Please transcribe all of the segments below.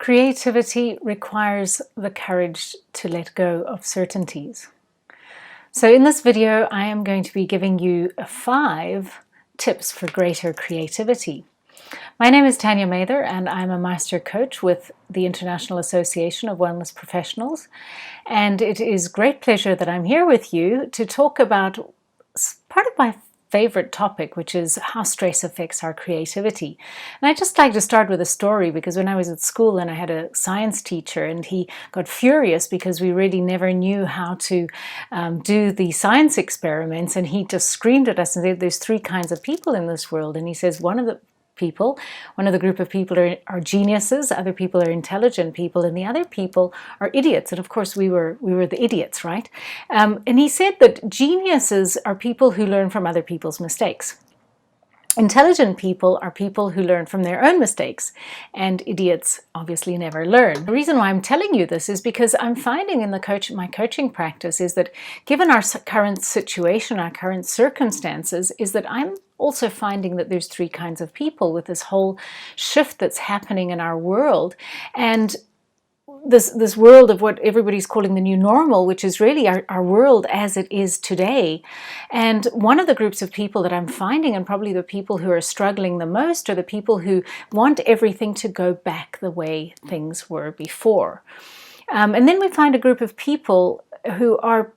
Creativity requires the courage to let go of certainties. So in this video, I am going to be giving you 5 tips for greater creativity. My name is Tania Mather and I'm a master coach with the International Association of Wellness Professionals. And it is great pleasure that I'm here with you to talk about part of my favorite topic, which is how stress affects our creativity. And I just like to start with a story, because when I was at school and I had a science teacher and he got furious because we really never knew how to do the science experiments, and he just screamed at us and said, there's 3 kinds of people in this world. And he says one of the group of people are geniuses, other people are intelligent people, and the other people are idiots. And of course we were the idiots, right? And he said that geniuses are people who learn from other people's mistakes. Intelligent people are people who learn from their own mistakes, and idiots obviously never learn. The reason why I'm telling you this is because I'm finding in my coaching practice is that given our current situation, our current circumstances, is that I'm also finding that there's 3 kinds of people with this whole shift that's happening in our world. And this world of what everybody's calling the new normal, which is really our world as it is today. And one of the groups of people that I'm finding, and probably the people who are struggling the most, are the people who want everything to go back the way things were before. And then we find a group of people who are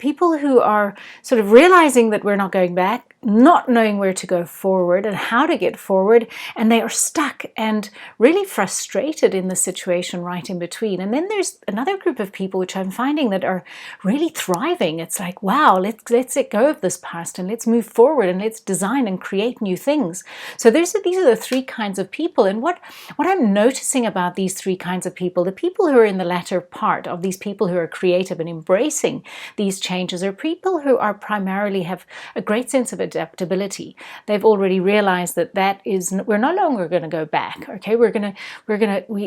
sort of realizing that we're not going back, not knowing where to go forward and how to get forward, and they are stuck and really frustrated in the situation right in between. And then there's another group of people which I'm finding that are really thriving. It's like, wow, let's let go of this past and let's move forward and let's design and create new things. So these are the 3 kinds of people. And what I'm noticing about these 3 kinds of people, the people who are in the latter part of these people who are creative and embracing these changes, are people who are primarily have a great sense of adaptability. They've already realized that we're no longer going to go back. Okay, we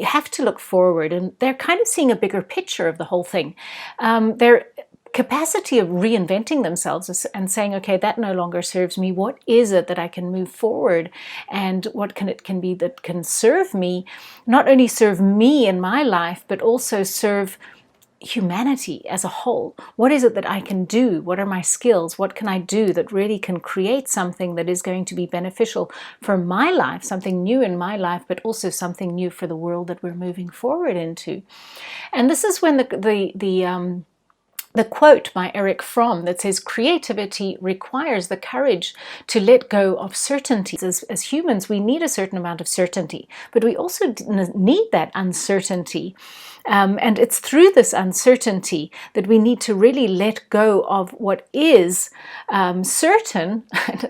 have to look forward, and they're kind of seeing a bigger picture of the whole thing. Their capacity of reinventing themselves and saying, okay, that no longer serves me. What is it that I can move forward, and what can be that can serve me, not only serve me in my life, but also serve humanity as a whole? What is it that I can do? What are my skills? What can I do that really can create something that is going to be beneficial for my life, something new in my life, but also something new for the world that we're moving forward into? And this is when the quote by Eric Fromm that says, creativity requires the courage to let go of certainty. As humans, we need a certain amount of certainty, but we also need that uncertainty. And it's through this uncertainty that we need to really let go of what is certain.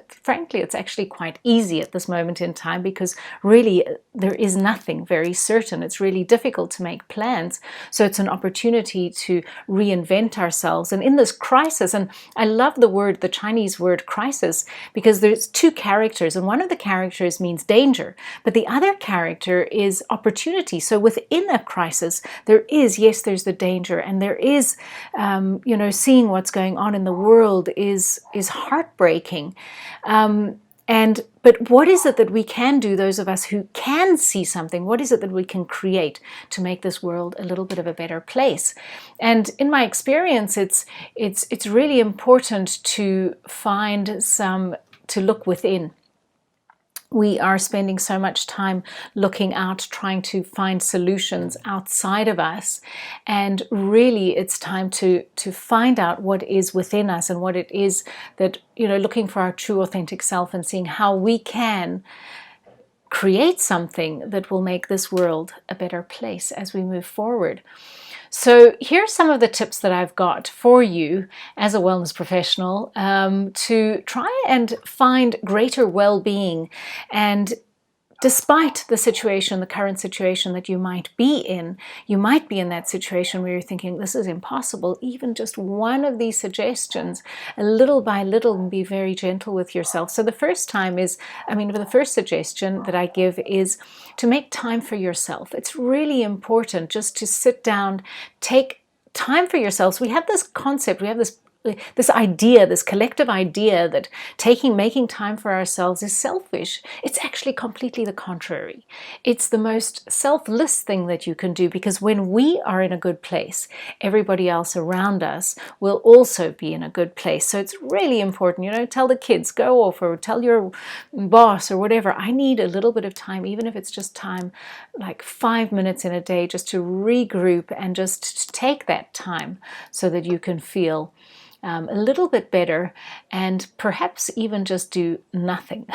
Frankly, it's actually quite easy at this moment in time, because really there is nothing very certain. It's really difficult to make plans. So it's an opportunity to reinvent ourselves. And in this crisis, and I love the Chinese word crisis, because there's 2 characters, and one of the characters means danger, but the other character is opportunity. So within a crisis, there's the danger, and there is, seeing what's going on in the world is heartbreaking. But what is it that we can do, those of us who can see something? What is it that we can create to make this world a little bit of a better place? And in my experience, it's really important to look within. We are spending so much time looking out, trying to find solutions outside of us. And really, it's time to find out what is within us, and what it is that, looking for our true authentic self and seeing how we can create something that will make this world a better place as we move forward. So here's some of the tips that I've got for you as a wellness professional to try and find greater well-being. And despite the current situation that you might be in that situation where you're thinking, this is impossible. Even just one of these suggestions, a little by little, and be very gentle with yourself. So the first suggestion that I give is to make time for yourself. It's really important just to sit down, take time for yourselves. We have this concept, we have this idea, this collective idea that making time for ourselves is selfish. It's actually completely the contrary. It's the most selfless thing that you can do, because when we are in a good place, everybody else around us will also be in a good place. So it's really important, you know, tell the kids, go off, or tell your boss or whatever, I need a little bit of time, even if it's just time, like 5 minutes in a day, just to regroup and just take that time so that you can feel a little bit better, and perhaps even just do nothing.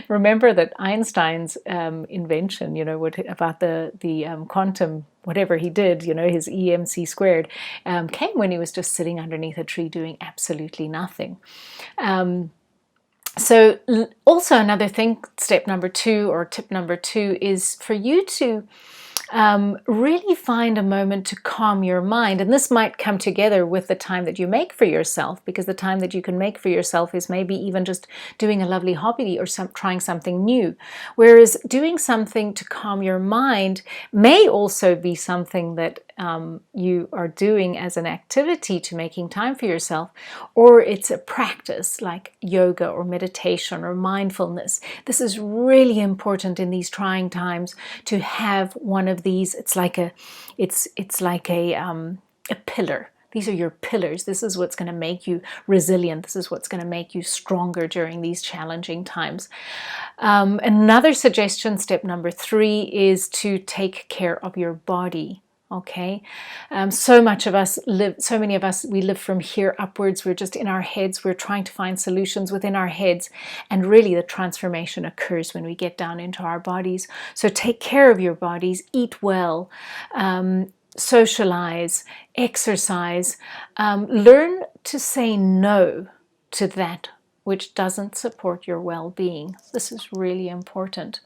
Remember that Einstein's invention, you know, about the quantum, whatever he did, you know, his EMC squared, came when he was just sitting underneath a tree doing absolutely nothing. So also another thing, step number 2 or tip number 2 is for you to really find a moment to calm your mind. And this might come together with the time that you make for yourself, because the time that you can make for yourself is maybe even just doing a lovely hobby or trying something new. Whereas doing something to calm your mind may also be something that you are doing as an activity to making time for yourself, or it's a practice like yoga or meditation or mindfulness. This is really important in these trying times, to have one of these. It's like a pillar. These are your pillars. This is what's going to make you resilient. This is what's going to make you stronger during these challenging times. Another suggestion, step number 3, is to take care of your body. Okay, so many of us, we live from here upwards. We're just in our heads. We're trying to find solutions within our heads. And really the transformation occurs when we get down into our bodies. So take care of your bodies, eat well, socialize, exercise, learn to say no to that which doesn't support your well-being. This is really important.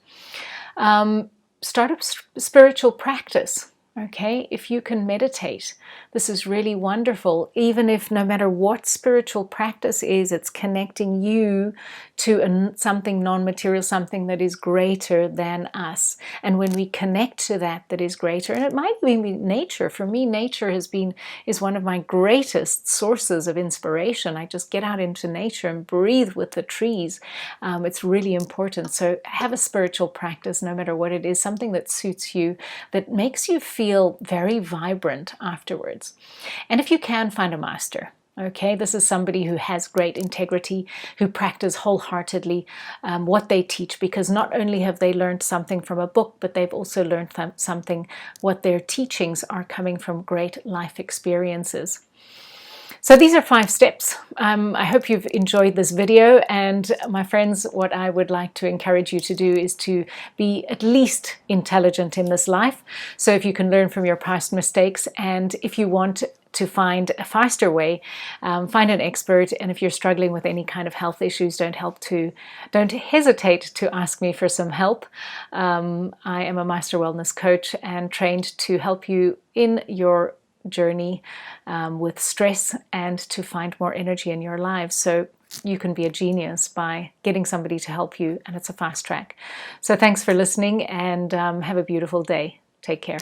Start a spiritual practice. Okay, if you can meditate, this is really wonderful. Even if no matter what spiritual practice is, it's connecting you to something non-material, something that is greater than us. And when we connect to that is greater, and it might even be nature. For me, nature is one of my greatest sources of inspiration. I just get out into nature and breathe with the trees. It's really important. So have a spiritual practice, no matter what it is, something that suits you, that makes you feel very vibrant afterwards. And if you can, find a master. Okay, this is somebody who has great integrity, who practice wholeheartedly what they teach, because not only have they learned something from a book, but they've also learned something, what their teachings are coming from great life experiences. So these are 5 steps. I hope you've enjoyed this video, and my friends, what I would like to encourage you to do is to be at least intelligent in this life. So if you can learn from your past mistakes, and if you want to find a faster way, find an expert. And if you're struggling with any kind of health issues, don't hesitate to ask me for some help. I am a Master Wellness Coach and trained to help you in your journey with stress and to find more energy in your lives. So you can be a genius by getting somebody to help you, and it's a fast track. So thanks for listening, and have a beautiful day. Take care.